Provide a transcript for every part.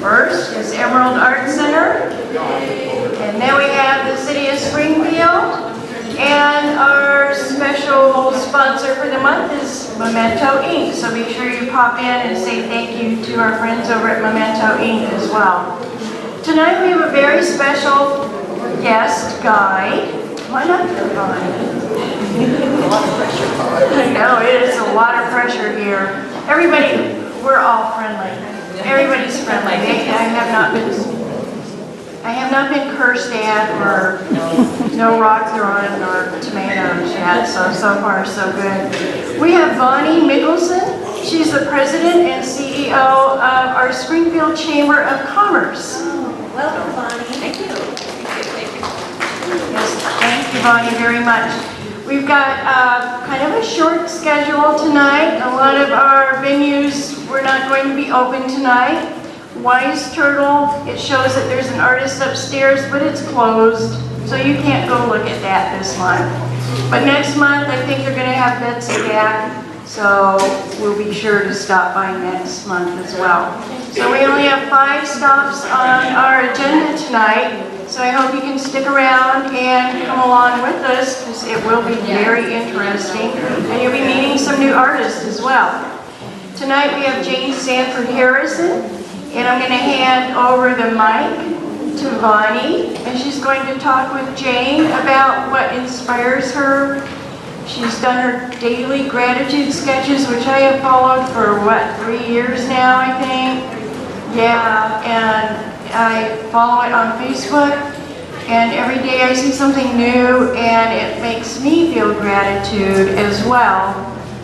First is Emerald Art Center, and then we have the City of Springfield, and our special sponsor for the month is Memento Inc. So be sure you pop in and say thank you to our friends over at Memento Inc. as well. Tonight we have a very special guest guide. Why not your guide? I know, it is a lot of pressure here. Everybody, we're all friendly. Everybody's friendly. I have not been cursed at, or no rock thrown or tomatoes yet, so far so good. We have Bonnie Mickelson. She's the president and CEO of our Springfield Chamber of Commerce. Welcome, Bonnie. Thank you. Yes, thank you, Bonnie, very much. We've got kind of a short schedule tonight. A lot of our venues were not going to be open tonight. Wise Turtle, it shows that there's an artist upstairs, but it's closed, so you can't go look at that this month. But next month, I think they're going to have Betsy back, so we'll be sure to stop by next month as well. So we only have 5 stops on our agenda tonight. So I hope you can stick around and come along with us, because it will be very interesting. And you'll be meeting some new artists as well. Tonight we have Jane Sanford Harrison, and I'm going to hand over the mic to Bonnie, and she's going to talk with Jane about what inspires her. She's done her daily gratitude sketches, which I have followed for, 3 years now, I think? Yeah, and I follow it on Facebook, and every day I see something new, and it makes me feel gratitude as well,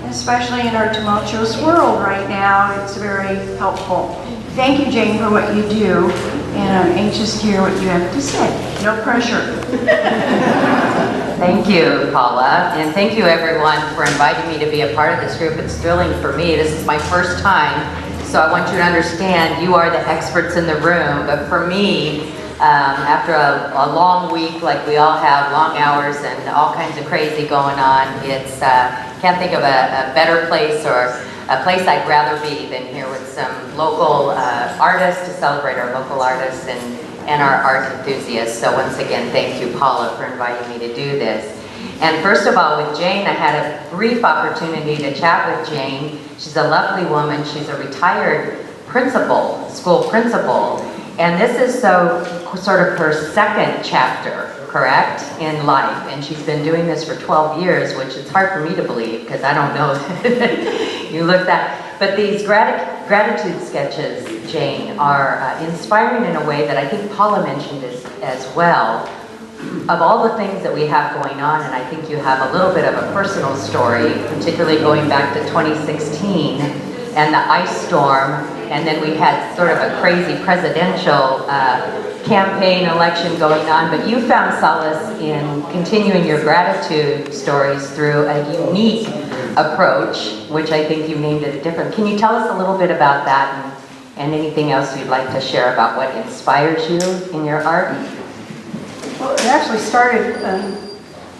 especially in our tumultuous world right now. It's very helpful. Thank you, Jane, for what you do, and I'm anxious to hear what you have to say. No pressure. Thank you, Paula, and thank you everyone for inviting me to be a part of this group. It's thrilling for me. This is my first time. So I want you to understand, you are the experts in the room, but for me, after a long week, like we all have, long hours and all kinds of crazy going on, it's can't think of a better place or a place I'd rather be than here with some local artists to celebrate our local artists and our art enthusiasts. So once again, thank you, Paula, for inviting me to do this. And first of all, with Jane, I had a brief opportunity to chat with Jane. She's a lovely woman. She's a retired principal, school principal. And this is sort of her second chapter, correct, in life. And she's been doing this for 12 years, which is hard for me to believe because I don't know. You looked at. But these gratitude sketches, Jane, are inspiring in a way that I think Paula mentioned as well. Of all the things that we have going on, and I think you have a little bit of a personal story, particularly going back to 2016 and the ice storm, and then we had sort of a crazy presidential campaign election going on, but you found solace in continuing your gratitude stories through a unique approach, which I think you named it different. Can you tell us a little bit about that and anything else you'd like to share about what inspires you in your art? Well, it actually started a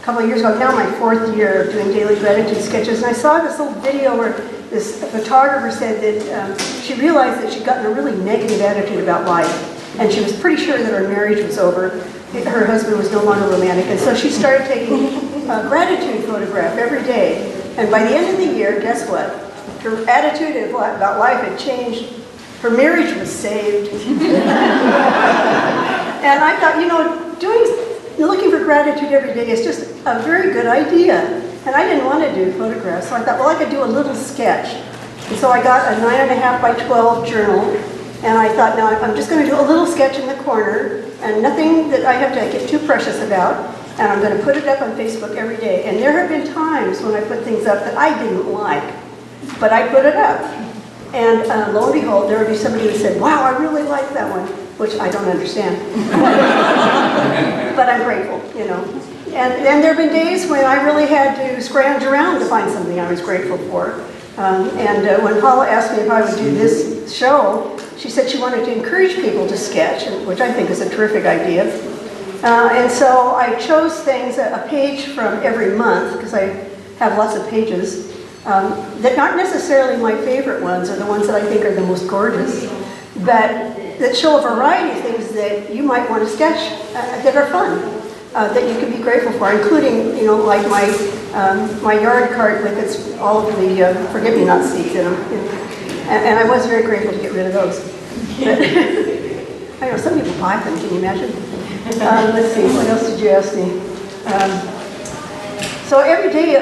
couple of years ago, now my 4th year of doing daily gratitude sketches, and I saw this little video where this photographer said that she realized that she'd gotten a really negative attitude about life, and she was pretty sure that her marriage was over, her husband was no longer romantic, and so she started taking a gratitude photograph every day, and by the end of the year, guess what? Her attitude about life had changed, her marriage was saved. And I thought, you know, looking for gratitude every day is just a very good idea. And I didn't want to do photographs, so I thought, well, I could do a little sketch. And so I got a 9.5 by 12 journal, and I thought, now I'm just going to do a little sketch in the corner, and nothing that I have to get too precious about, and I'm going to put it up on Facebook every day. And there have been times when I put things up that I didn't like, but I put it up. And lo and behold, there would be somebody who said, wow, I really like that one, which I don't understand. But I'm grateful, you know. And there have been days when I really had to scrounge around to find something I was grateful for. When Paula asked me if I would do this show, she said she wanted to encourage people to sketch, which I think is a terrific idea. And so I chose things, a page from every month, because I have lots of pages, that aren't necessarily my favorite ones, or the ones that I think are the most gorgeous, but that show a variety of things that you might want to sketch that are fun, that you can be grateful for, including, you know, like my yard cart with all of the forget-me-not seeds in them. And I was very grateful to get rid of those. But, I know, some people buy them, can you imagine? Let's see, what else did you ask me? So every day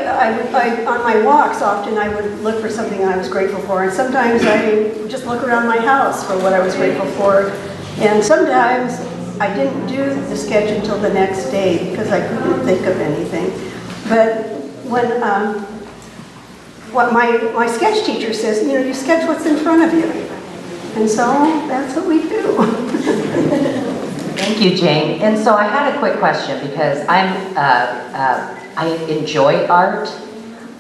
on my walks, often I would look for something I was grateful for, and sometimes I would just look around my house for what I was grateful for, and sometimes I didn't do the sketch until the next day because I couldn't think of anything. But when what my sketch teacher says, you know, you sketch what's in front of you, and so that's what we do. Thank you, Jane. And so I had a quick question because I enjoy art.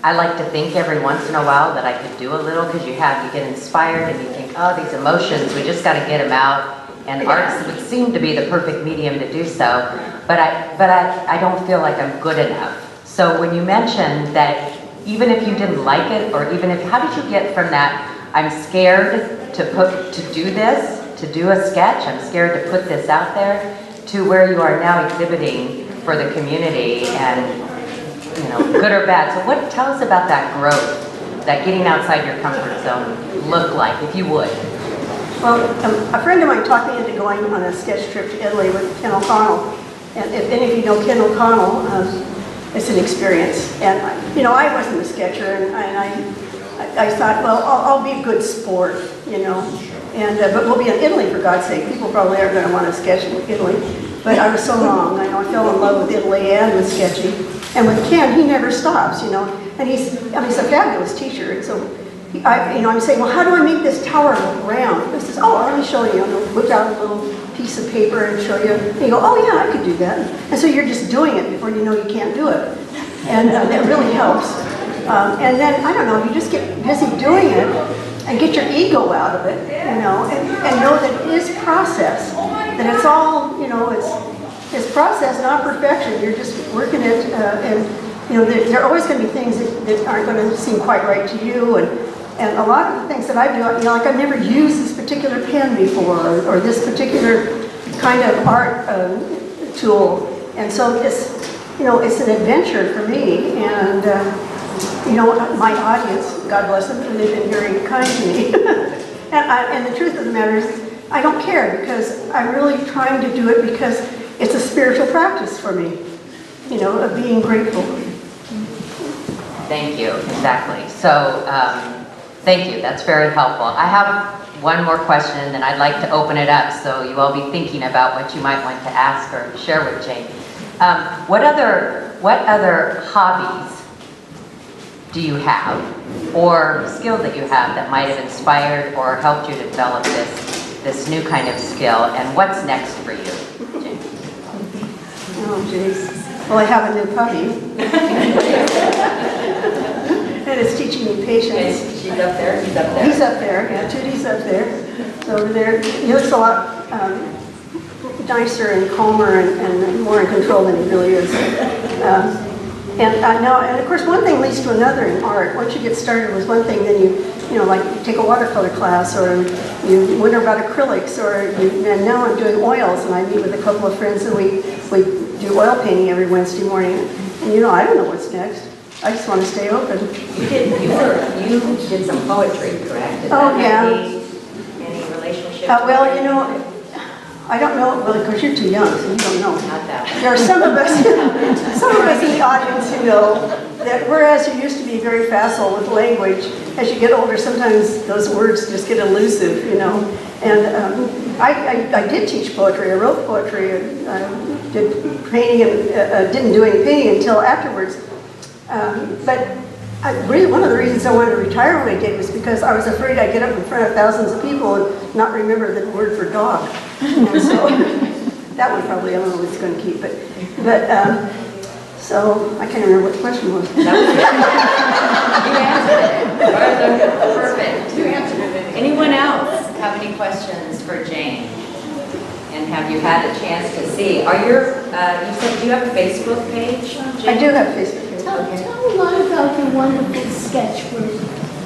I like to think every once in a while that I could do a little because you get inspired and you think, oh, these emotions, we just got to get them out. And art would seem to be the perfect medium to do so. But I don't feel like I'm good enough. So when you mentioned that even if you didn't like it, or even if, how did you get from that, I'm scared to do this, to do a sketch, I'm scared to put this out there, to where you are now exhibiting for the community and, you know, good or bad. So tell us about that growth, that getting outside your comfort zone look like, if you would. Well, a friend of mine talked me into going on a sketch trip to Italy with Ken O'Connell. And if any of you know Ken O'Connell, it's an experience. And, you know, I wasn't a sketcher, and I thought, well, I'll be a good sport, you know. And but we'll be in Italy, for God's sake. People probably aren't going to want to sketch in Italy. But I was so wrong. I know I fell in love with Italy and with sketching. And with Ken, he never stops, you know. And he's a fabulous teacher. And so, I'm saying, well, how do I make this tower look round? He says, oh, let me show you. And he'll whip out a little piece of paper and show you. And you go, oh, yeah, I could do that. And so you're just doing it before you know you can't do it. And that really helps. And then, I don't know, you just get busy doing it and get your ego out of it, you know, and know that it is process. That it's all, you know, it's process, not perfection. You're just working it, and, you know, there are always going to be things that aren't going to seem quite right to you. And a lot of the things that I do, you know, like I've never used this particular pen before, or this particular kind of art tool. And so it's, you know, it's an adventure for me. And, you know, my audience, God bless them, they've been very kind to me. and the truth of the matter is, I don't care, because I'm really trying to do it because it's a spiritual practice for me, you know, of being grateful. Thank you, exactly. So, thank you, that's very helpful. I have one more question, and then I'd like to open it up so you all be thinking about what you might want to ask or share with Jane. What other hobbies do you have, or skills that you have that might have inspired or helped you to develop this new kind of skill, and what's next for you, Jane? Oh, jeez. Well, I have a new puppy. And it's teaching me patience. She's up there, he's up there. He's up there, yeah, Tootie's up there. So over there, he looks a lot nicer and calmer and more in control than he really is. And of course, one thing leads to another in art. Once you get started with one thing, then you know, like you take a watercolor class, or you learn about acrylics, and now I'm doing oils, and I meet with a couple of friends, and we do oil painting every Wednesday morning. And you know, I don't know what's next. I just want to stay open. You did some poetry, correct? Oh, yeah. Any relationship? Well, you know, I don't know, well, because you're too young, so you don't know. Not that one. There are some of us in the audience who know that whereas you used to be very facile with language, as you get older, sometimes those words just get elusive, you know. And I did teach poetry. I wrote poetry. I did painting and didn't do any painting until afterwards. But really, one of the reasons I wanted to retire when I did was because I was afraid I'd get up in front of thousands of people and not remember the word for dog. And so that one probably I don't know what it's going to keep. But so I can't remember what the question was. You answered it. Perfect. You answered it. Anyone else have any questions for Jane? And have you had a chance to see? Are you said do you have a Facebook page, Jane? I do have a Facebook page. Tell a lot about your wonderful sketch group.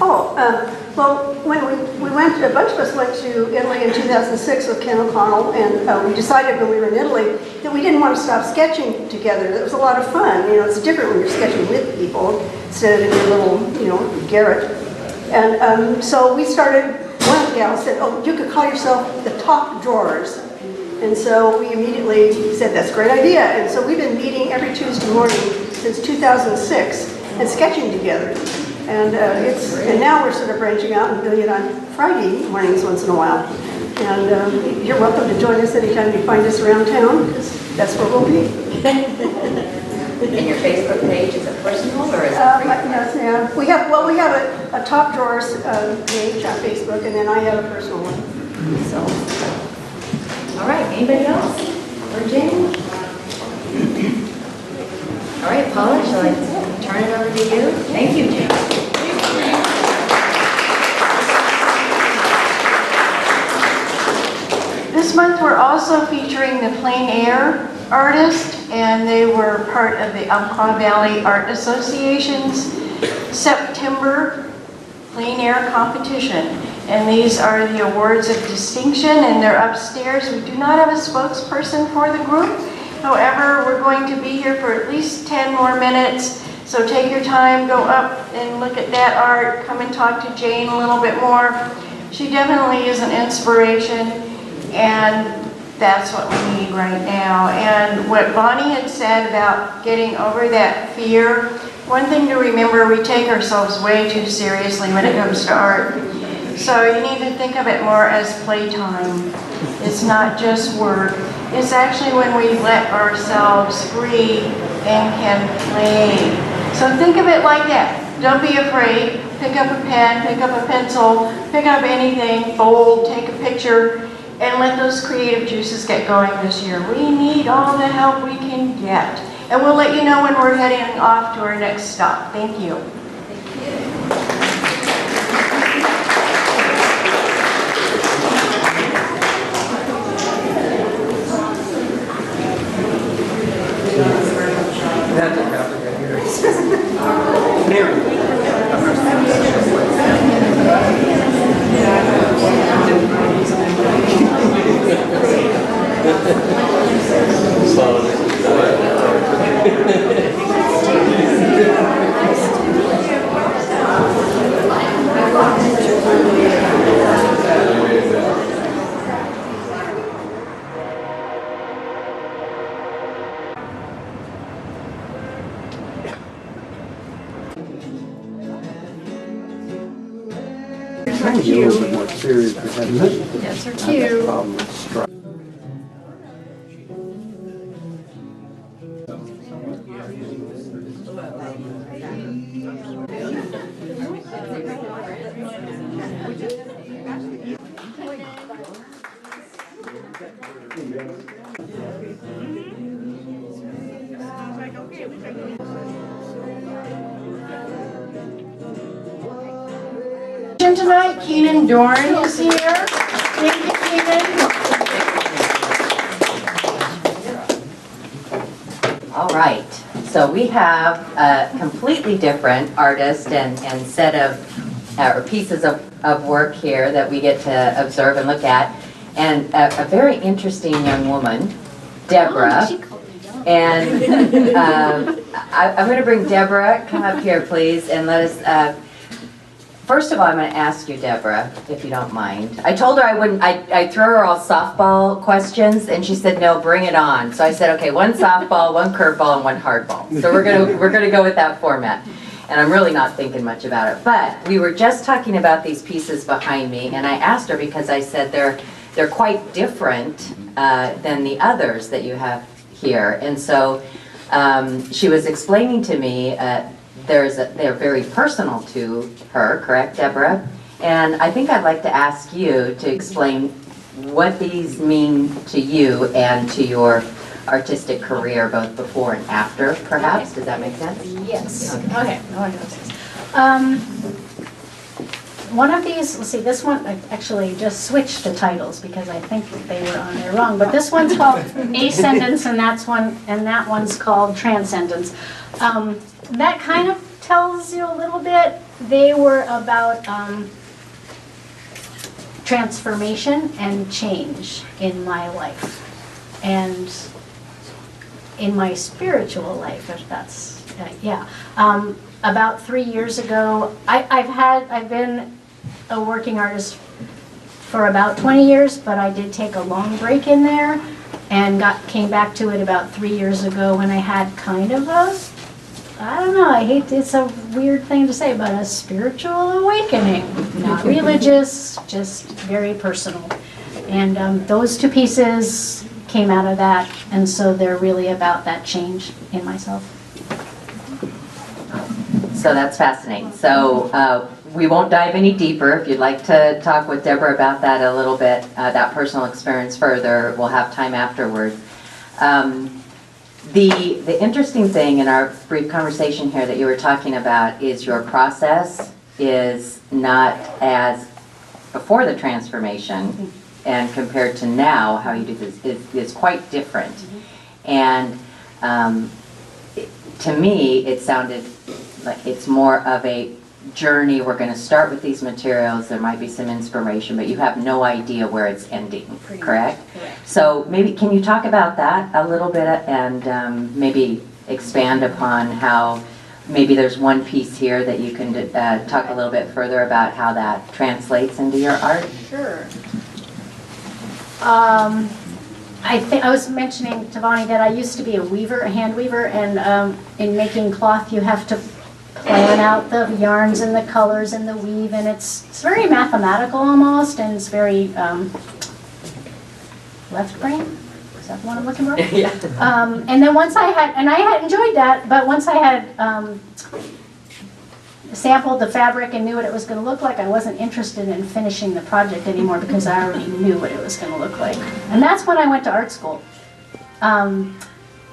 Oh, well, when we went, a bunch of us went to Italy in 2006 with Ken O'Connell, and we decided when we were in Italy that we didn't want to stop sketching together. It was a lot of fun. You know, it's different when you're sketching with people instead of in your little, you know, garret. And so we started, one of the gals said, oh, you could call yourself the Top Drawers. And so we immediately said, that's a great idea. And so we've been meeting every Tuesday morning since 2006 and sketching together. And now we're sort of branching out and doing it on Friday mornings once in a while. And you're welcome to join us anytime you find us around town, because that's where we'll be. And your Facebook page, is it personal or is it Yes, yeah. We have a Top Drawers page on Facebook, and then I have a personal one. So. All right, anybody else? For Jane? All right, Paula, shall I turn it over to you? Thank you, Jane. This month, we're also featuring the Plein Air artist, and they were part of the Umpqua Valley Art Association's September Plein Air competition. And these are the awards of distinction, and they're upstairs. We do not have a spokesperson for the group. However, we're going to be here for at least 10 more minutes. So take your time, go up and look at that art, come and talk to Jane a little bit more. She definitely is an inspiration, and that's what we need right now. And what Bonnie had said about getting over that fear, one thing to remember, we take ourselves way too seriously when it comes to art. So you need to think of it more as playtime. It's not just work. It's actually when we let ourselves free and can play. So think of it like that. Don't be afraid. Pick up a pen, pick up a pencil, pick up anything, fold, take a picture, and let those creative juices get going this year. We need all the help we can get. And we'll let you know when we're heading off to our next stop. Thank you. trying to get a little bit more serious. That's her cue. Tonight, Keenan Dorn is here. Thank you, Keenan. All right, so we have a completely different artist and set of, or pieces of work here that we get to observe and look at. And a very interesting young woman, Deborah. And I'm going to bring Deborah, come up here please, and let us, first of all, I'm going to ask you, Deborah, if you don't mind. I told her I wouldn't, I'd throw her all softball questions, and she said, no, bring it on. So I said, okay, one softball, one curveball, and one hardball. So we're gonna go with that format. And I'm really not thinking much about it. But we were just talking about these pieces behind me, and I asked her because I said they're quite different than the others that you have here. And so she was explaining to me they're very personal to her, correct, Deborah? And I think I'd like to ask you to explain what these mean to you and to your artistic career, both before and after, perhaps. Does that make sense? Yes. Okay. One of these, let's see, this one, I actually just switched the titles because I think they were on there wrong. But this one's called Ascendance, and that one's called Transcendence. That kind of tells you a little bit. They were about transformation and change in my life and in my spiritual life, if that's, yeah. About 3 years ago, I've been a working artist for about 20 years, but I did take a long break in there and came back to it about 3 years ago when I had kind of I don't know, it's a weird thing to say, but a spiritual awakening. Not religious, just very personal. And those two pieces came out of that, and so they're really about that change in myself. So that's fascinating. So we won't dive any deeper. If you'd like to talk with Deborah about that a little bit, that personal experience further, we'll have time afterward. The interesting thing in our brief conversation here that you were talking about is your process is not as before the transformation and compared to now, how you do this is quite different. And to me, it sounded like it's more of a journey. We're going to start with these materials. There might be some inspiration, but you have no idea where it's ending, correct? Correct. So maybe can you talk about that a little bit and maybe expand upon how maybe there's one piece here that you can talk a little bit further about how that translates into your art? Sure. I was mentioning to Bonnie that I used to be a weaver, a hand weaver, and in making cloth you have to plan out the yarns and the colors and the weave, and it's very mathematical almost, and it's very left brain. Is that the one I'm looking for? Yeah. And then once I had enjoyed that, but once I had sampled the fabric and knew what it was going to look like, I wasn't interested in finishing the project anymore because I already knew what it was going to look like. And that's when I went to art school.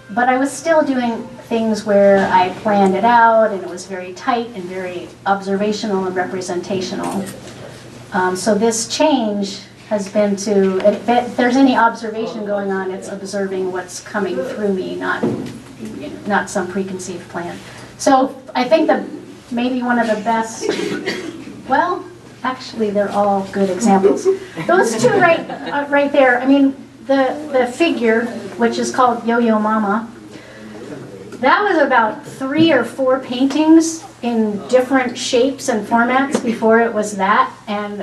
But I was still doing things where I planned it out, and it was very tight and very observational and representational. So this change has been to, if there's any observation going on, it's observing what's coming through me, not some preconceived plan. So I think that maybe one of the best, well, actually they're all good examples. Those two right there, I mean, the figure, which is called Yo-Yo Mama, that was about 3 or 4 paintings in different shapes and formats before it was that. And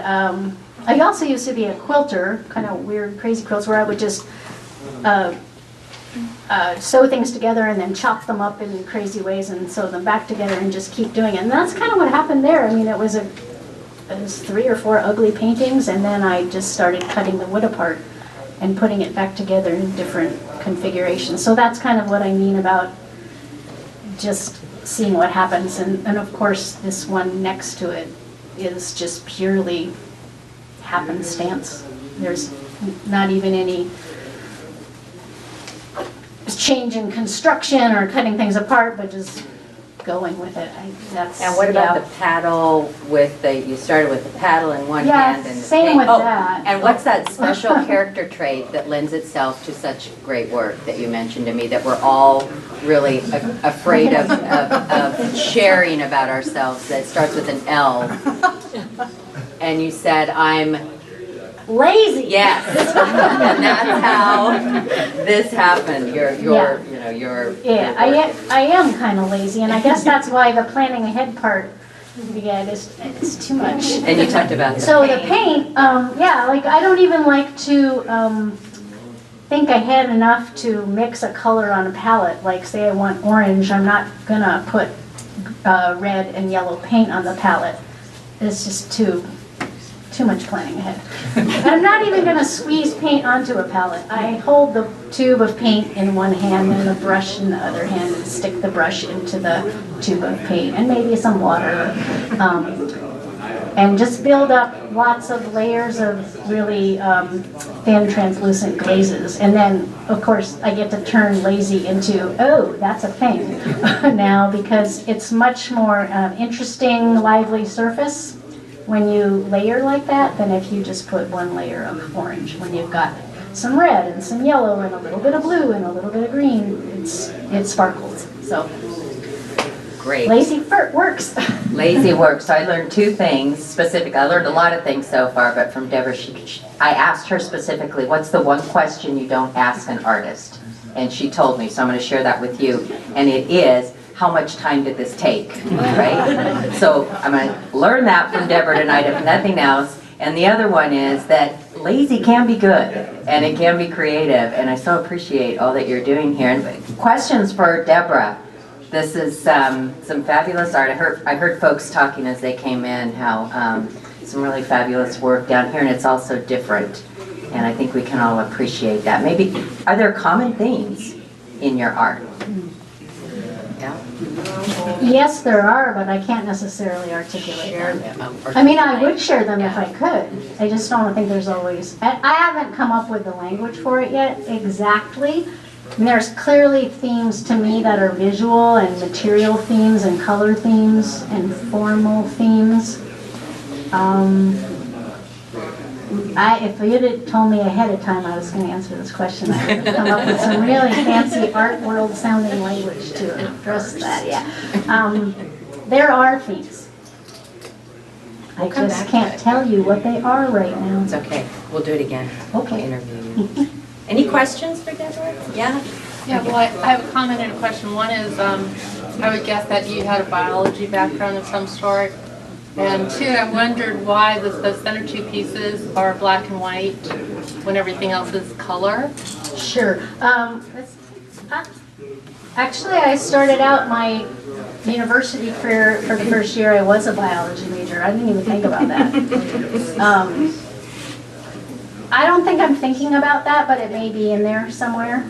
I also used to be a quilter, kind of weird, crazy quilts, where I would just sew things together and then chop them up in crazy ways and sew them back together and just keep doing it. And that's kind of what happened there. I mean, it was it was 3 or 4 ugly paintings, and then I just started cutting the wood apart and putting it back together in different configurations. So that's kind of what I mean about just seeing what happens. And of course, this one next to it is just purely happenstance. There's not even any change in construction or cutting things apart, but just going with it. And what about the paddle with the, you started with the paddle in one Yeah, hand and the same paint. with that. And what's that special character trait that lends itself to such great work that you mentioned to me that we're all really afraid of sharing about ourselves, that starts with an L? And you said, I'm Lazy. yes, and that's how this happened. Your Yeah. you know, your Yeah, I am kind of lazy, and I guess that's why the planning ahead part, yeah, it's too much. And you talked about the So the paint. paint, yeah, like I don't even like to think ahead enough to mix a color on a palette. Like say I want orange, I'm not gonna put red and yellow paint on the palette. It's just too much planning ahead. And I'm not even gonna squeeze paint onto a palette. I hold the tube of paint in one hand and the brush in the other hand and stick the brush into the tube of paint and maybe some water. And just build up lots of layers of really thin translucent glazes. And then, of course, I get to turn lazy into, oh, that's a thing now, because it's much more interesting, lively surface when you layer like that than if you just put one layer of orange. When you've got some red and some yellow and a little bit of blue and a little bit of green, it sparkles. So Great. lazy works. Lazy work. So I learned 2 things specific. I learned a lot of things so far, but from Deborah, I asked her specifically, what's the one question you don't ask an artist? And she told me, so I'm going to share that with you. And it is, how much time did this take, right? So I'm going to learn that from Deborah tonight, if nothing else. And the other one is that lazy can be good, and it can be creative, and I so appreciate all that you're doing here. And questions for Deborah. This is some fabulous art. I heard folks talking as they came in how some really fabulous work down here, and it's also different. And I think we can all appreciate that. Maybe, are there common themes in your art? Yeah. Yes, there are, but I can't necessarily articulate them. I mean, I would share them if I could. I just don't think there's always, I haven't come up with the language for it yet exactly. And there's clearly themes to me that are visual and material themes and color themes and formal themes. If you had told me ahead of time I was going to answer this question, I would have come up with some really fancy art world sounding language to address that, yeah. There are themes. I just can't tell you what they are right now. It's okay. We'll do it again. Okay. Interview you. Any questions for Deborah? Yeah? Yeah, well, I have a comment and a question. One is, I would guess that you had a biology background of some sort. And 2, I wondered why the center 2 pieces are black and white when everything else is color. Sure. Actually, I started out my university career for the first year. I was a biology major. I didn't even think about that. I don't think I'm thinking about that, but it may be in there somewhere.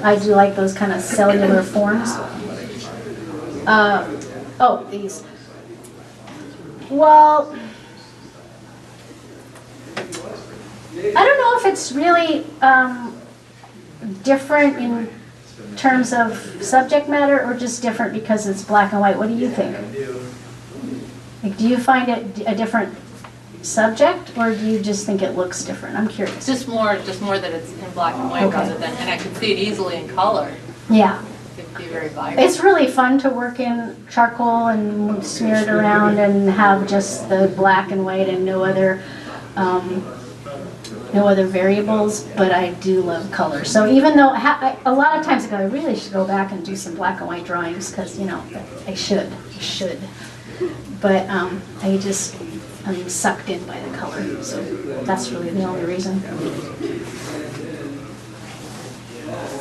I do like those kind of cellular forms. Oh, these. Well, I don't know if it's really different in terms of subject matter or just different because it's black and white. What do you think? Like, do you find it a different subject, or do you just think it looks different? I'm curious. Just more that it's in black and white Okay. rather than, and I could see it easily in color. Yeah. It'd be very vibrant. It's really fun to work in charcoal and smear it around and have just the black and white and no other variables, but I do love color. So even though a lot of times I go, I really should go back and do some black and white drawings because, you know, I should. But I'm sucked in by the color, so that's really the only reason.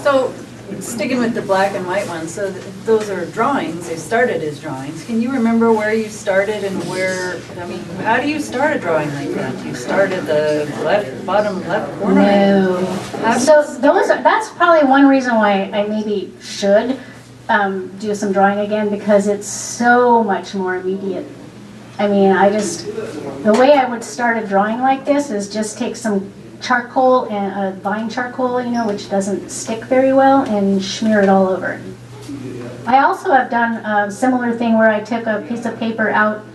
So sticking with the black and white ones, so those are drawings, they started as drawings. Can you remember where you started and where, I mean, how do you start a drawing like that? You start at the bottom left corner? No. So that's probably one reason why I maybe should do some drawing again, because it's so much more immediate. I mean, the way I would start a drawing like this is just take some charcoal and vine charcoal, which doesn't stick very well, and smear it all over. I also have done a similar thing where I took a piece of paper out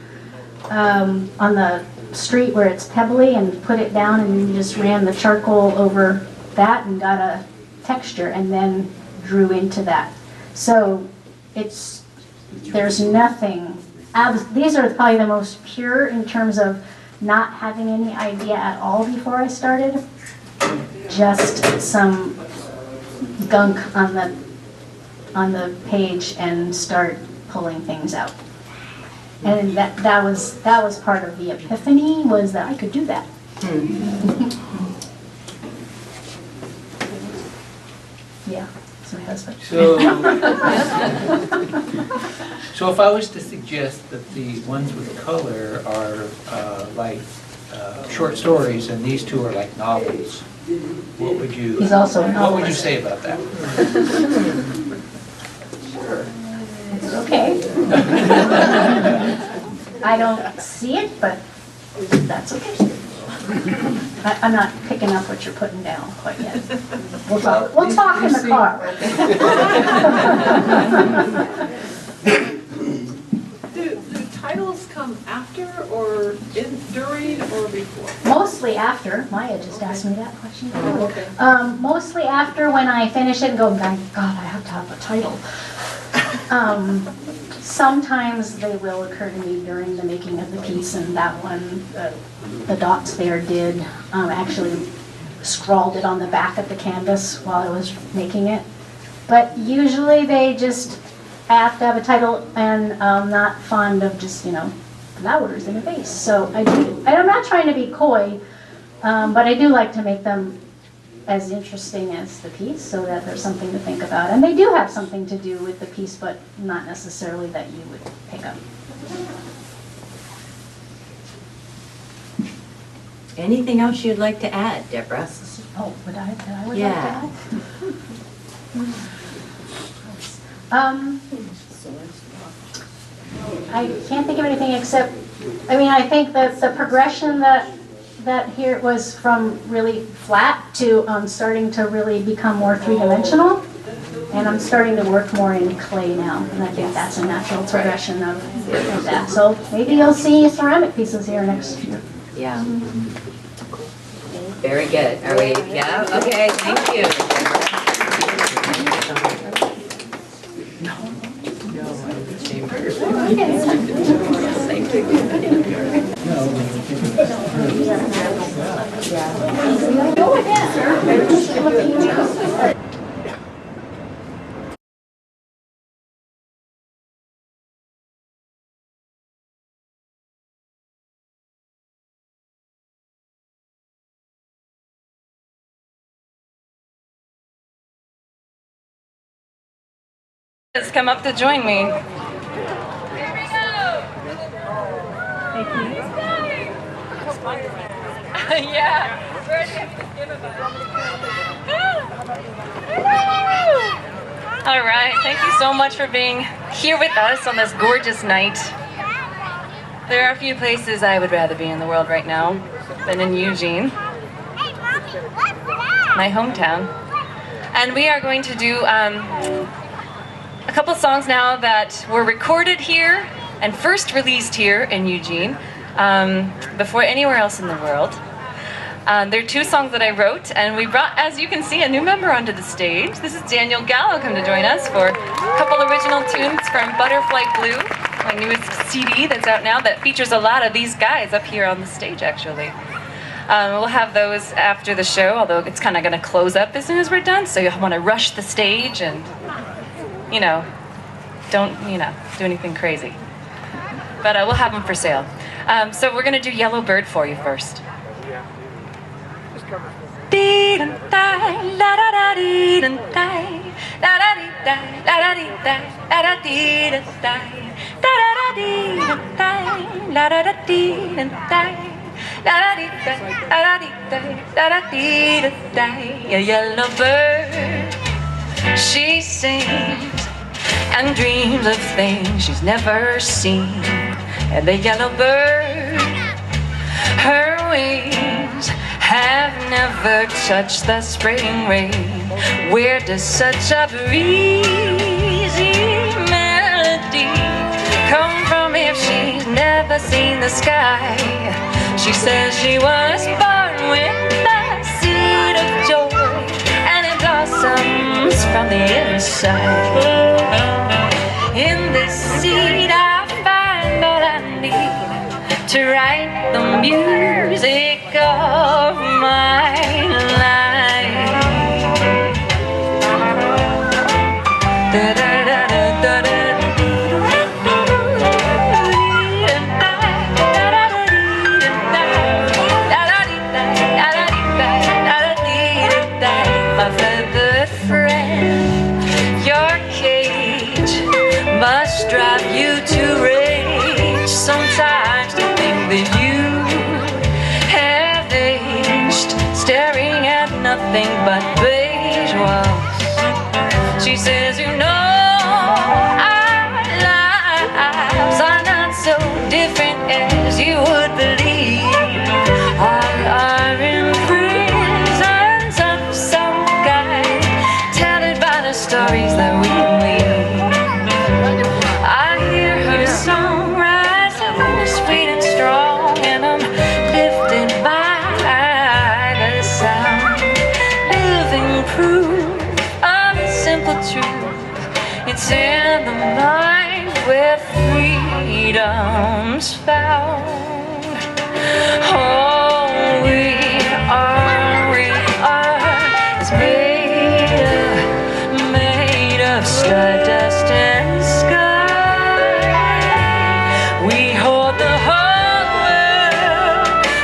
on the street where it's pebbly and put it down and just ran the charcoal over that and got a texture and then drew into that. So there's nothing, these are probably the most pure in terms of not having any idea at all before I started. Just some gunk on the page and start pulling things out. And that was part of the epiphany, was that I could do that. Yeah, it's my husband. So if I was to suggest that the ones with color are like short stories and these two are like novels, what would you? He's also a What would you novelist. say about that? It's okay. I don't see it, but that's okay. I'm not picking up what you're putting down quite yet. We'll talk in the car. Do titles come after or during or before? Mostly after. Maya just asked me that question. Okay. Mostly after, when I finish it and go, God, I have to have a title. Sometimes they will occur to me during the making of the piece, and that one, the dots there did actually scrawled it on the back of the canvas while I was making it. But usually they just have to have a title, and I'm not fond of just, flowers in a vase. So I'm not trying to be coy, but I do like to make them as interesting as the piece, so that there's something to think about. And they do have something to do with the piece, but not necessarily that you would pick up. Anything else you'd like to add, Deborah? Oh, would I like Yeah. to add? I can't think of anything except, I think that the progression that here was from really flat to starting to really become more three-dimensional. And I'm starting to work more in clay now, and I think that's a natural progression of that. So maybe you'll see ceramic pieces here next year. Yeah. Very good. Are we, yeah? Okay, thank you. Has come up to join me. Yeah. All right. Thank you so much for being here with us on this gorgeous night. There are a few places I would rather be in the world right now than in Eugene, my hometown. And we are going to do a couple songs now that were recorded here and first released here in Eugene before anywhere else in the world. There are two songs that I wrote, and we brought, as you can see, a new member onto the stage. This is Daniel Gallo come to join us for a couple original tunes from Butterfly Blue, my newest CD that's out now that features a lot of these guys up here on the stage, actually. We'll have those after the show, although it's kind of going to close up as soon as we're done, so you'll want to rush the stage and, don't, do anything crazy. But we'll have them for sale. So we're going to do Yellow Bird for you first. Beat 'em. la da da dee da da, la da dee da, la da dee da, la da dee da da, da da da dee da da, la da da dee da da, la da dee da, la da dee da, la da dee da da. A yellow bird, she sings and dreams of things she's never seen. And the yellow bird, her wings have never touched the spring rain. Where does such a breezy melody come from if she's never seen the sky? She says she was born with the seed of joy, and it blossoms from the inside. In this seed I find all I need to write the music of my life. Da da da da da da. My feathered friend, your cage must drive you to rage sometimes to think that you have aged, staring at nothing but beige walls. She says, you know, our lives are not so different as you would believe. Are in prisons of some kind, tainted by the stories that we believe. I hear her song rising sweet and strong, and I'm lifted by the sound. Living proof of a simple truth. It's in the mind where freedom's found. Oh, we are is made of stardust and sky. We hold the whole world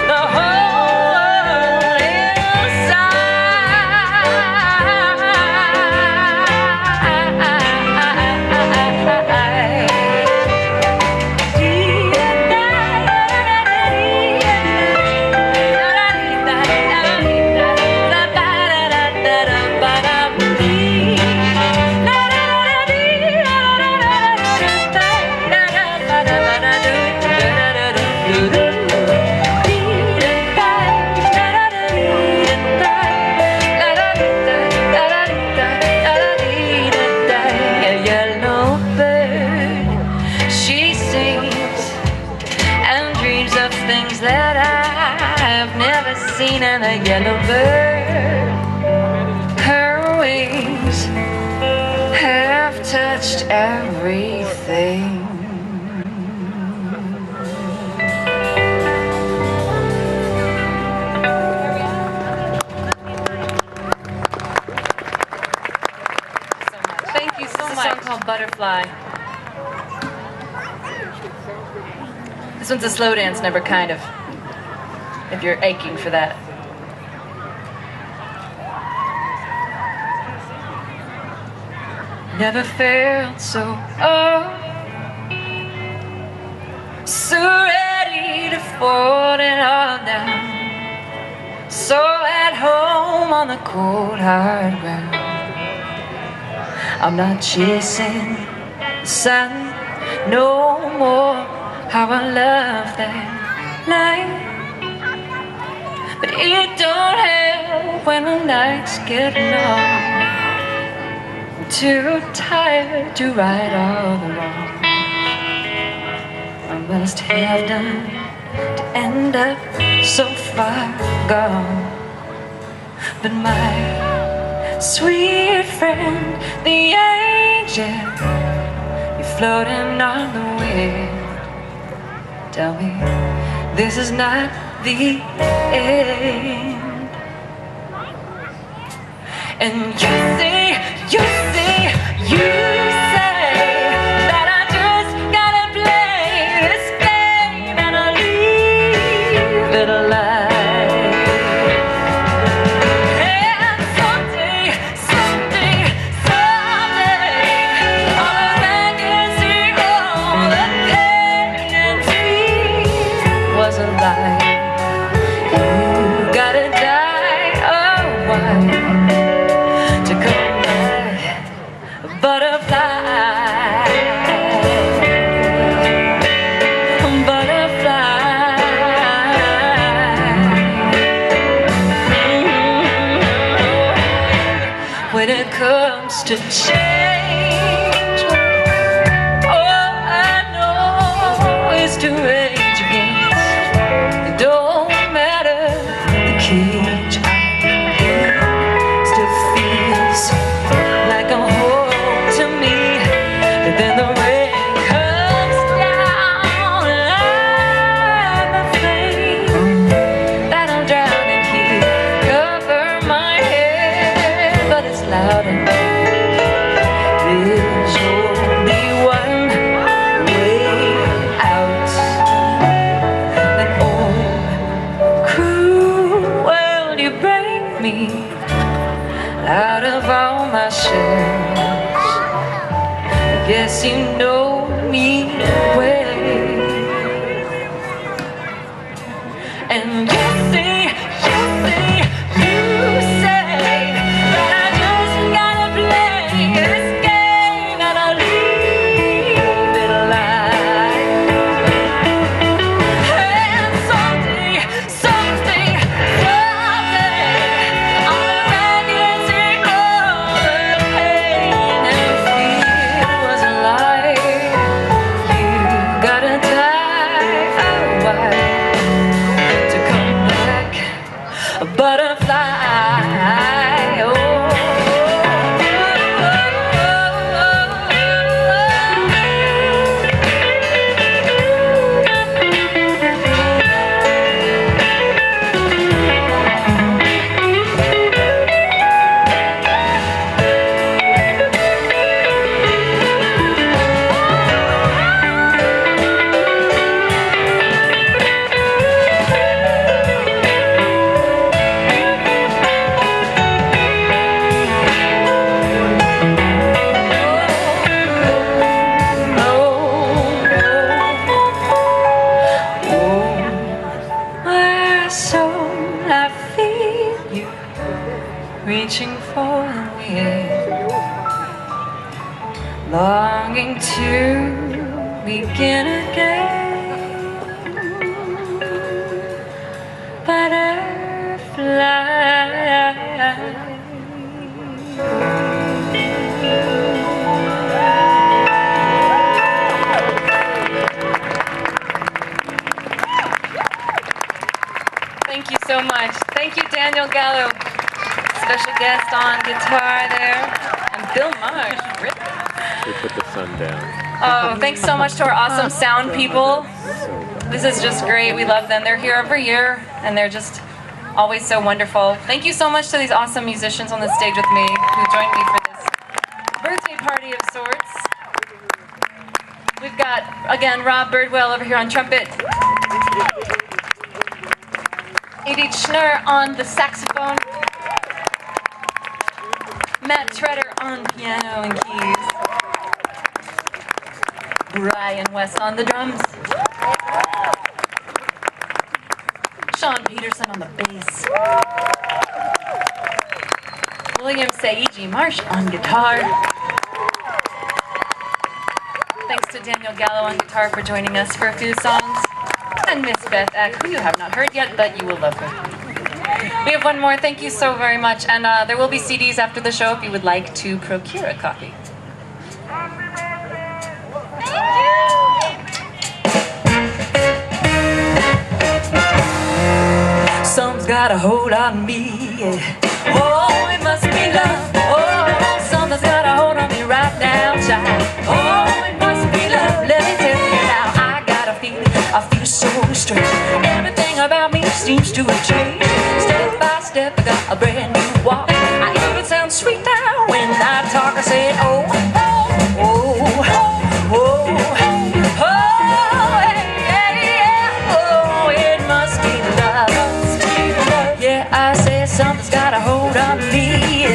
and a yellow bird, her wings have touched everything. Thank you so much. It's a song called Butterfly. This one's a slow dance number, kind of, if you're aching for that. Never felt so ready to fall it all down. So at home on the cold hard ground. I'm not chasing the sun no more. How I love that light, but it don't help when the nights get long. I'm too tired to right all the wrong I must have done to end up so far gone. But my sweet friend, the angel, you're floating on the wind. Tell me, this is not the end. And you say that I just gotta play this game and I'll leave it alive. And comes to change, all I know is to rage against. It don't matter the cage I'm in, still feels like a home to me. And then the rain comes down and I'm afraid that I'll drown in here. Cover my head, but it's loud enough. There's only one way out. And oh, cruel world, you break me out of all my shells. I guess you know me well. And you say that I just gotta play this game and I'll leave it alive. And someday, I'll be back and take all the pain and feels alive. You gotta die a while to come back, a butterfly. Reaching for me, longing to begin again. Thank you so much. Thank you, Daniel Gallo. Special guest on guitar there. And Bill Marsh. We put the sun down. Oh, thanks so much to our awesome sound people. This is just great. We love them. They're here every year, and they're just always so wonderful. Thank you so much to these awesome musicians on the stage with me who joined me for this birthday party of sorts. We've got, again, Rob Birdwell over here on trumpet. Edith Schnurr on the saxophone. Matt Treader on piano and keys. Brian West on the drums. Sean Peterson on the bass. William Seiji Marsh on guitar. Thanks to Daniel Gallo on guitar for joining us for a few songs. And Miss Beth Eck, who you have not heard yet, but you will love her. We have one more. Thank you so very much. And there will be CDs after the show if you would like to procure a copy. Some's got a hold on me, yeah. Oh, it must be love. Oh, something's got a hold on me right now, child. Oh, it must be love. Let me tell you now, I got a feeling, I feel so strange. Everything about me seems to have changed. Step by step, I got a brand new walk. I even sound sweet now when I talk. I say, oh, oh, oh, oh, oh, oh, yeah, oh, it must be love. Yeah, I said something's got a hold on me.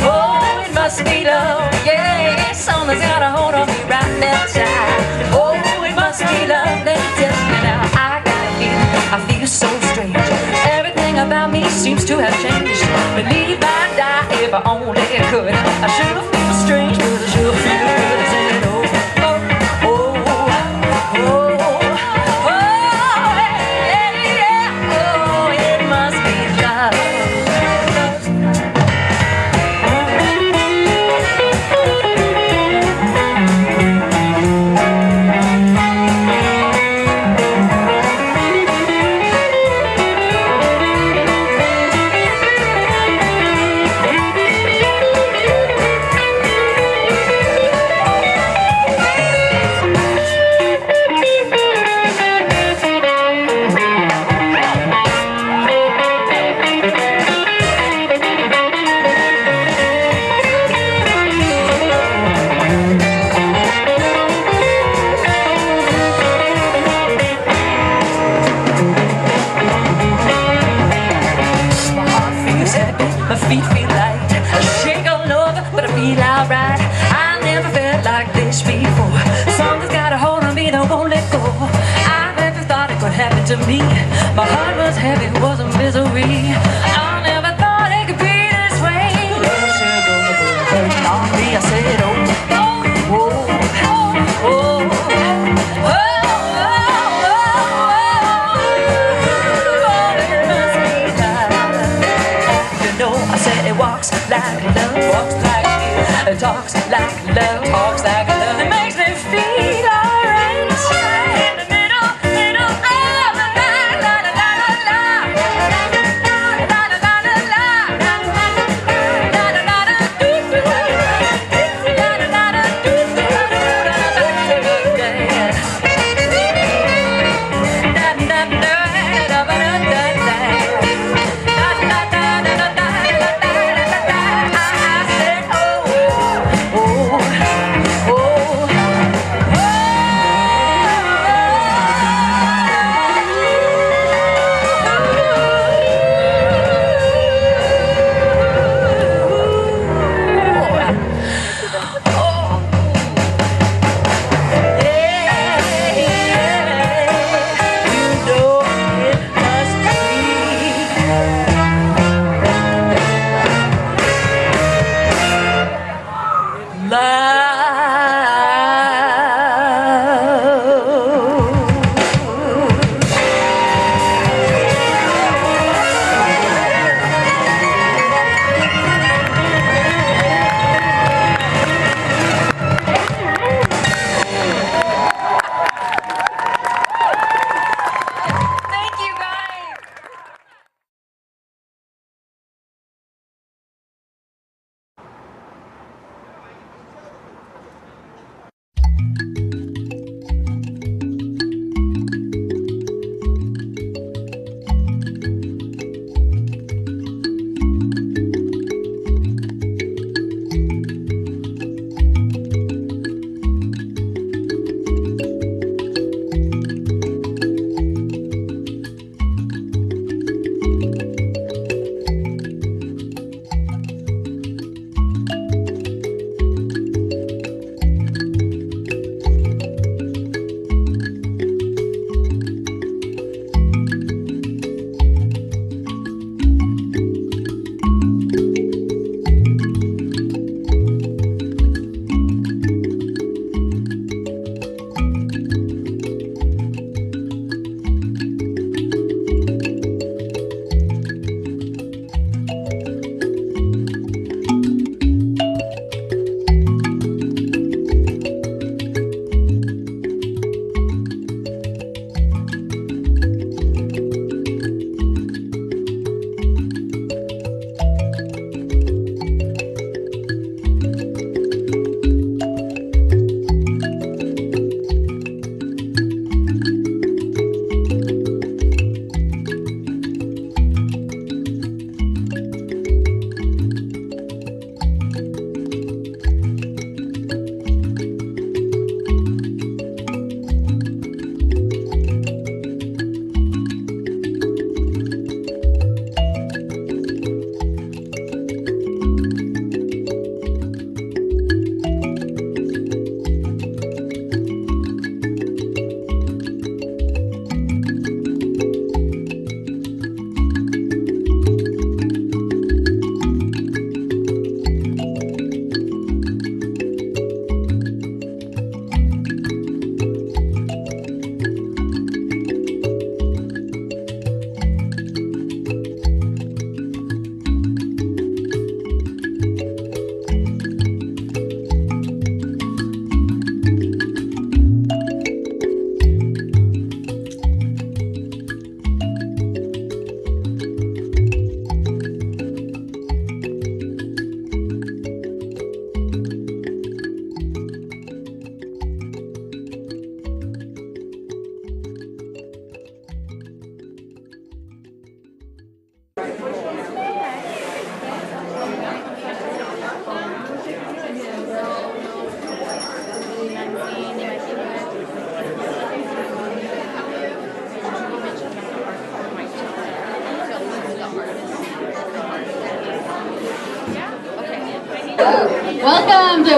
Oh, it must be love. Yeah, something's got a hold on me right now, child. Oh, it must be love. Let me tell you now, I got a feeling, I feel so strange. Everything about me seems to have changed. Believe I'd die if I only could. I should have feel strange, but I sure feel good. I said, oh, oh, oh, oh, oh, yeah, oh, it must be love. to me. My heart was heavy, was a misery. I never thought it could be this way. Love said, burning on me. I said, oh, oh, oh, oh, oh, I said it walks like love, walks like you, it talks like love, talks like love. It makes me feel alright in the middle of the night. La la la la la, la la la la la, la la la la doo doo, la la la la doo doo, yeah. Da da da da da da da.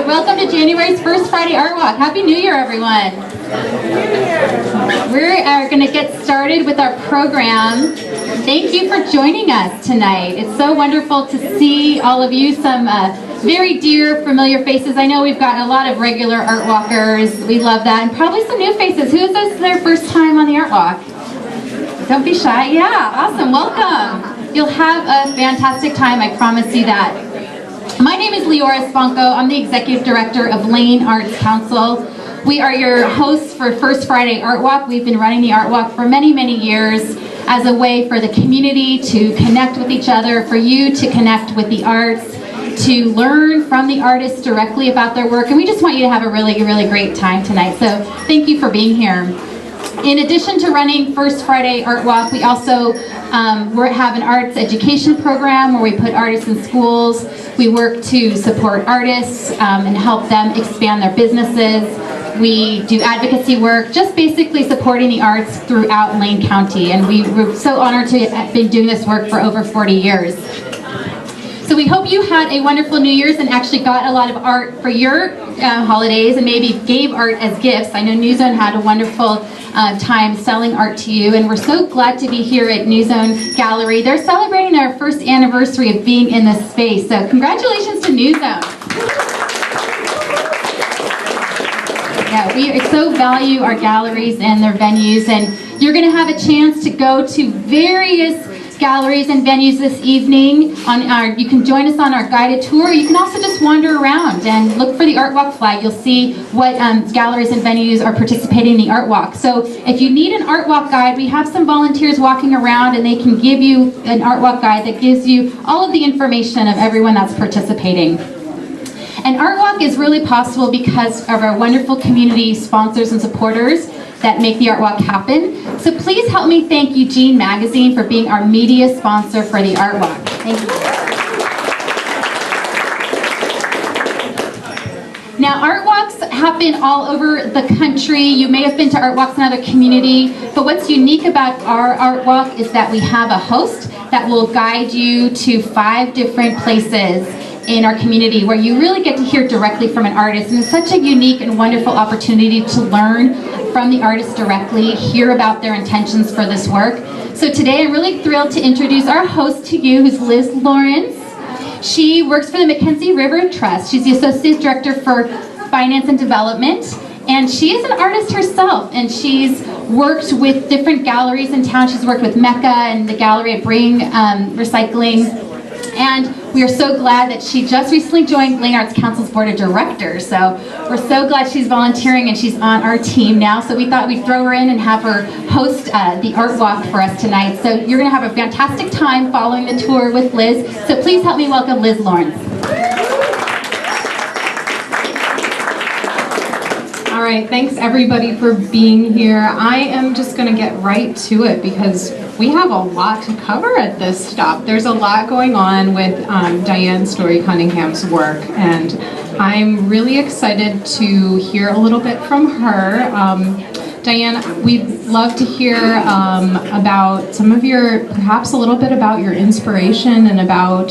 Welcome to January's first Friday Art Walk. Happy New Year, everyone. We are going to get started with our program. Thank you for joining us tonight. It's so wonderful to see all of you, some very dear, familiar faces. I know we've got a lot of regular art walkers. We love that. And probably some new faces. Who is this their first time on the art walk? Don't be shy. Yeah, awesome. Welcome. You'll have a fantastic time. I promise you that. My name is Leora Sponko. I'm the Executive Director of Lane Arts Council. We are your hosts for First Friday Art Walk. We've been running the Art Walk for many, many years as a way for the community to connect with each other, for you to connect with the arts, to learn from the artists directly about their work. And we just want you to have a really, really great time tonight. So thank you for being here. In addition to running First Friday Art Walk, we also have an arts education program where we put artists in schools. We work to support artists and help them expand their businesses. We do advocacy work, just basically supporting the arts throughout Lane County. And we're so honored to have been doing this work for over 40 years. So we hope you had a wonderful New Year's and actually got a lot of art for your holidays and maybe gave art as gifts. I know New Zone had a wonderful time selling art to you, and we're so glad to be here at New Zone Gallery. They're celebrating their first anniversary of being in this space, so congratulations to New Zone. Yeah, we so value our galleries and their venues, and you're going to have a chance to go to various galleries and venues this evening. You can join us on our guided tour. You can also just wander around and look for the Art Walk flag. You'll see what galleries and venues are participating in the Art Walk. So if you need an Art Walk guide, we have some volunteers walking around, and they can give you an Art Walk guide that gives you all of the information of everyone that's participating. And Art Walk is really possible because of our wonderful community sponsors and supporters that make the Art Walk happen. So please help me thank Eugene Magazine for being our media sponsor for the Art Walk. Thank you. Now, Art Walks happen all over the country. You may have been to Art Walks in other community, but what's unique about our Art Walk is that we have a host that will guide you to 5 different places in our community where you really get to hear directly from an artist. And it's such a unique and wonderful opportunity to learn from the artist directly, hear about their intentions for this work. So today I'm really thrilled to introduce our host to you, who's Liz Lawrence. She works for the Mackenzie River Trust. She's the Associate Director for Finance and Development. And she is an artist herself, and she's worked with different galleries in town. She's worked with Mecca and the gallery at Bring Recycling. And we are so glad that she just recently joined Lane Arts Council's Board of Directors. So we're so glad she's volunteering and she's on our team now. So we thought we'd throw her in and have her host the Art Walk for us tonight. So you're going to have a fantastic time following the tour with Liz. So please help me welcome Liz Lawrence. All right, thanks everybody for being here. I am just going to get right to it because we have a lot to cover at this stop. There's a lot going on with Diane Story Cunningham's work, and I'm really excited to hear a little bit from her. Diane, we'd love to hear about some of perhaps a little bit about your inspiration and about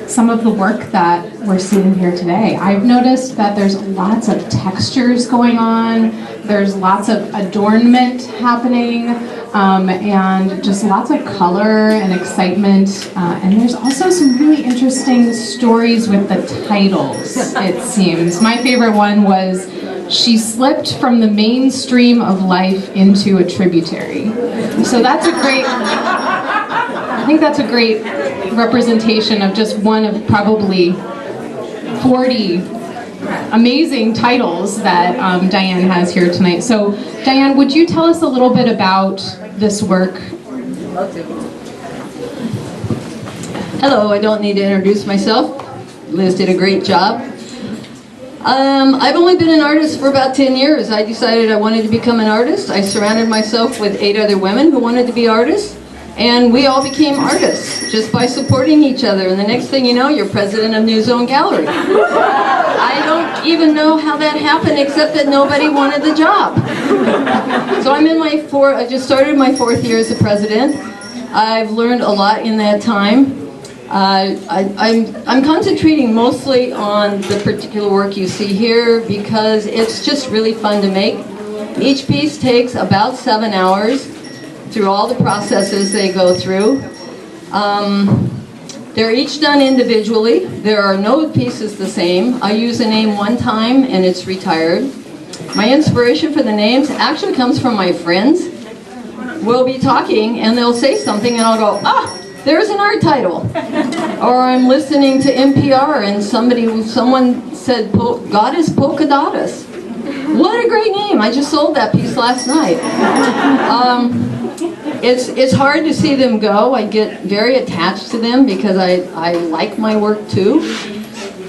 some of the work that we're seeing here today. I've noticed that there's lots of textures going on, there's lots of adornment happening, and just lots of color and excitement. And there's also some really interesting stories with the titles, it seems. My favorite one was, "She slipped from the mainstream of life into a tributary." So that's a great, I think that's a great representation of just one of probably 40 amazing titles that Diane has here tonight. So Diane, would you tell us a little bit about this work? Hello, I don't need to introduce myself. Liz did a great job. I've only been an artist for about 10 years. I decided I wanted to become an artist. I surrounded myself with 8 other women who wanted to be artists, and we all became artists just by supporting each other. And the next thing you know, you're president of New Zone Gallery. I don't even know how that happened, except that nobody wanted the job. So I'm in I just started my 4th year as a president. I've learned a lot in that time. I'm concentrating mostly on the particular work you see here because it's just really fun to make. Each piece takes about 7 hours through all the processes they go through. They're each done individually. There are no pieces the same. I use a name one time and it's retired. My inspiration for the names actually comes from my friends. We'll be talking and they'll say something and I'll go, ah, there's an art title. Or I'm listening to NPR and someone said, Goddess Polka Dottis. What a great name. I just sold that piece last night. It's hard to see them go. I get very attached to them because I like my work too.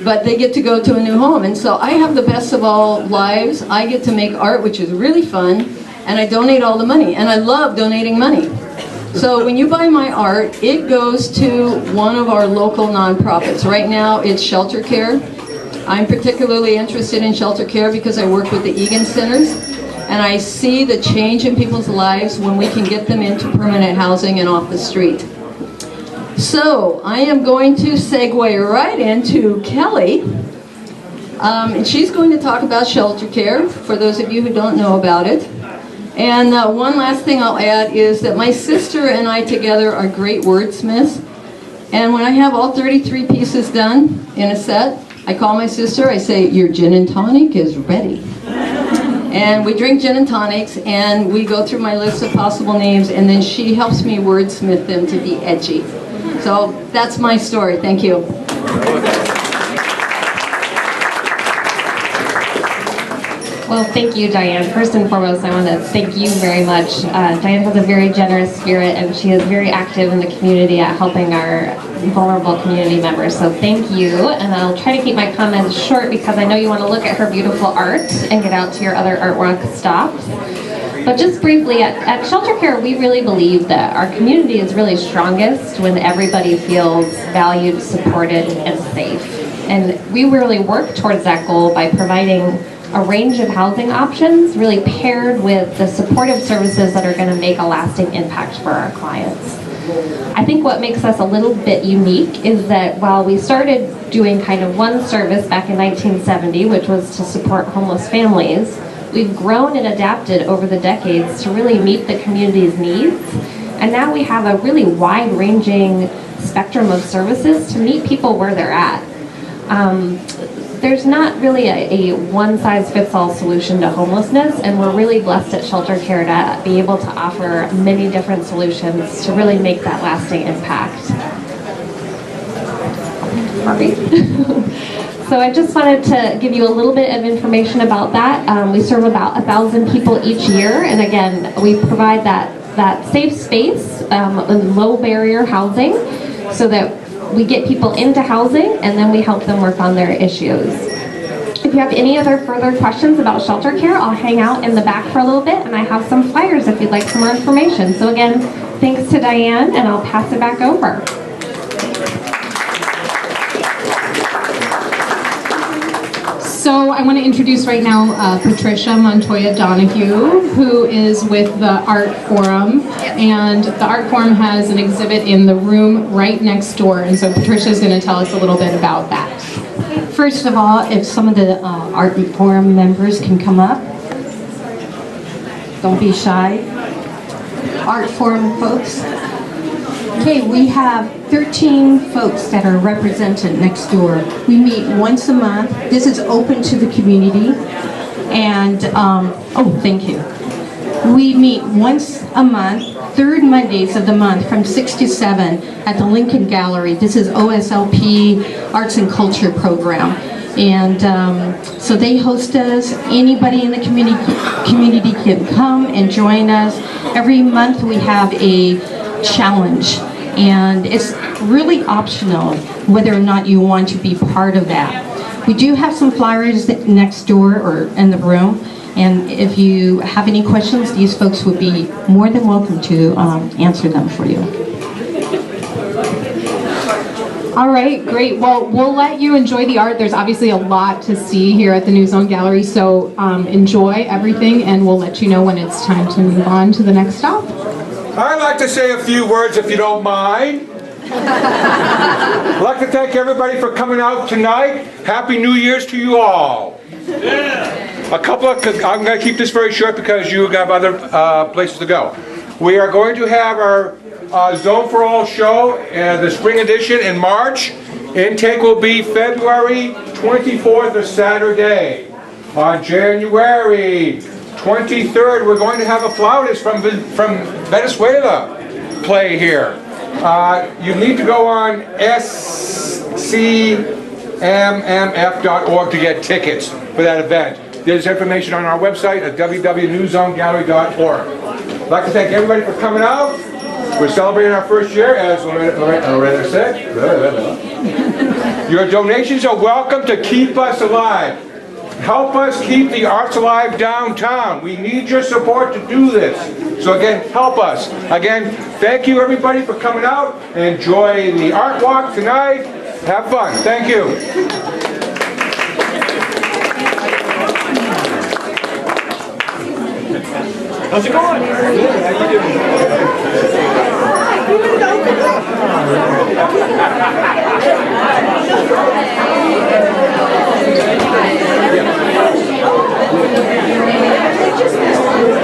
But they get to go to a new home. And so I have the best of all lives. I get to make art, which is really fun, and I donate all the money. And I love donating money. So when you buy my art, it goes to one of our local nonprofits. Right now it's Shelter Care. I'm particularly interested in Shelter Care because I work with the Egan Centers. And I see the change in people's lives when we can get them into permanent housing and off the street. So I am going to segue right into Kelly. And she's going to talk about Shelter Care, for those of you who don't know about it. And one last thing I'll add is that my sister and I together are great wordsmiths. And when I have all 33 pieces done in a set, I call my sister, I say, your gin and tonic is ready. And we drink gin and tonics, and we go through my list of possible names, and then she helps me wordsmith them to be edgy. So that's my story. Thank you. Well, thank you, Diane. First and foremost, I want to thank you very much. Diane has a very generous spirit, and she is very active in the community at helping our vulnerable community members. So thank you, and I'll try to keep my comments short because I know you want to look at her beautiful art and get out to your other artwork stops. But just briefly, at Shelter Care, we really believe that our community is really strongest when everybody feels valued, supported, and safe. And we really work towards that goal by providing a range of housing options, really paired with the supportive services that are going to make a lasting impact for our clients. I think what makes us a little bit unique is that while we started doing kind of one service back in 1970, which was to support homeless families, we've grown and adapted over the decades to really meet the community's needs. And now we have a really wide-ranging spectrum of services to meet people where they're at. There's not really a one-size-fits-all solution to homelessness, and we're really blessed at Shelter Care to be able to offer many different solutions to really make that lasting impact. So I just wanted to give you a little bit of information about that. We serve about 1,000 people each year, and again, we provide that safe space, low barrier housing, so that we get people into housing and then we help them work on their issues. If you have any other further questions about Shelter Care, I'll hang out in the back for a little bit, and I have some flyers if you'd like some more information. So again, thanks to Diane, and I'll pass it back over. So I want to introduce right now Patricia Montoya Donahue, who is with the Art Forum, and the Art Forum has an exhibit in the room right next door, and so Patricia is going to tell us a little bit about that. First of all, if some of the Art Forum members can come up, don't be shy. Art Forum folks. Okay, we have 13 folks that are represented next door. We meet once a month. This is open to the community. And, oh, thank you. We meet once a month, third Mondays of the month from 6 to 7 at the Lincoln Gallery. This is OSLP Arts and Culture Program. And so they host us. Anybody in the community can come and join us. Every month we have a challenge, and it's really optional whether or not you want to be part of that. We do have some flyers next door or in the room, and if you have any questions, these folks would be more than welcome to answer them for you. All right, great. Well, we'll let you enjoy the art. There's obviously a lot to see here at the New Zone Gallery, so enjoy everything, and we'll let you know when it's time to move on to the next stop. I'd like to say a few words if you don't mind. I'd like to thank everybody for coming out tonight. Happy New Year's to you all. Yeah. I'm going to keep this very short because you have other places to go. We are going to have our Zone for All show, the spring edition in March. Intake will be February 24th, a Saturday. On January 23rd, we're going to have a flautist from Venezuela play here. You need to go on scmmf.org to get tickets for that event. There's information on our website at www.newzonegallery.org. I'd like to thank everybody for coming out. We're celebrating our first year, as Loretta said. Your donations are welcome to keep us alive. Help us keep the arts alive downtown. We need your support to do this. So again, help us. Again, thank you everybody for coming out. Enjoy the art walk tonight. Have fun. Thank you. How's it going? Good. How you doing?